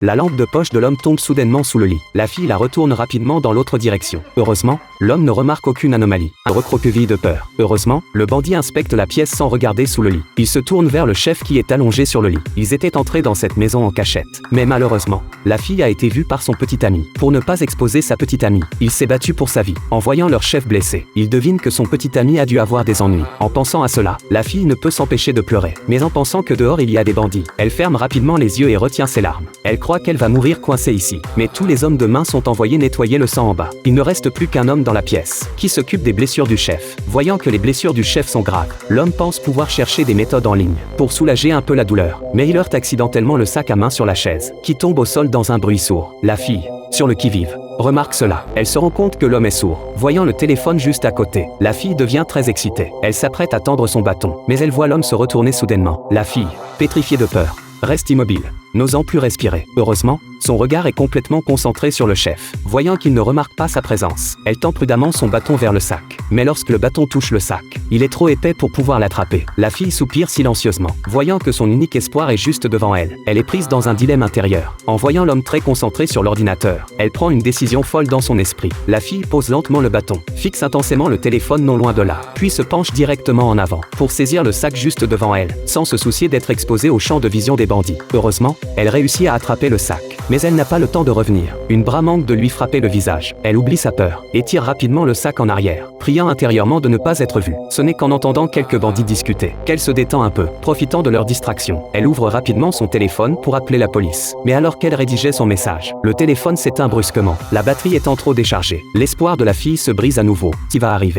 La lampe de poche de l'homme tombe soudainement sous le lit. La fille la retourne rapidement dans l'autre direction. Heureusement, l'homme ne remarque aucune anomalie. Un recroqueville de peur. Heureusement, le bandit inspecte la pièce sans regarder sous le lit. Il se tourne vers le chef qui est allongé sur le lit. Ils étaient entrés dans cette maison en cachette. Mais malheureusement, la fille a été vue par son petit ami. Pour ne pas exposer sa petite amie, il s'est battu pour sa vie. En voyant leur chef blessé, il devine que son petit ami a dû avoir des ennuis. En pensant à cela, la fille ne peut s'empêcher de pleurer. Mais en pensant que dehors il y a des bandits, elle ferme rapidement les yeux et retient ses larmes. Elle croit qu'elle va mourir coincée ici. Mais tous les hommes de main sont envoyés nettoyer le sang en bas. Il ne reste plus qu'un homme dans la pièce, qui s'occupe des blessures du chef. Voyant que les blessures du chef sont graves, l'homme pense pouvoir chercher des méthodes en ligne, pour soulager un peu la douleur. Mais il heurte accidentellement le sac à main sur la chaise, qui tombe au sol dans un bruit sourd. La fille, sur le qui-vive, remarque cela. Elle se rend compte que l'homme est sourd. Voyant le téléphone juste à côté, la fille devient très excitée. Elle s'apprête à tendre son bâton, mais elle voit l'homme se retourner soudainement. La fille, pétrifiée de peur, reste immobile, n'osant plus respirer. Heureusement, son regard est complètement concentré sur le chef. Voyant qu'il ne remarque pas sa présence, elle tend prudemment son bâton vers le sac. Mais lorsque le bâton touche le sac, il est trop épais pour pouvoir l'attraper. La fille soupire silencieusement, voyant que son unique espoir est juste devant elle. Elle est prise dans un dilemme intérieur. En voyant l'homme très concentré sur l'ordinateur, elle prend une décision folle dans son esprit. La fille pose lentement le bâton, fixe intensément le téléphone non loin de là, puis se penche directement en avant, pour saisir le sac juste devant elle, sans se soucier d'être exposée au champ de vision des bandits. Heureusement, elle réussit à attraper le sac. Mais elle n'a pas le temps de revenir. Une bras manque de lui frapper le visage. Elle oublie sa peur et tire rapidement le sac en arrière, priant intérieurement de ne pas être vue. Ce n'est qu'en entendant quelques bandits discuter qu'elle se détend un peu, profitant de leur distraction. Elle ouvre rapidement son téléphone pour appeler la police. Mais alors qu'elle rédigeait son message, le téléphone s'éteint brusquement. La batterie étant trop déchargée, l'espoir de la fille se brise à nouveau. Qui va arriver ?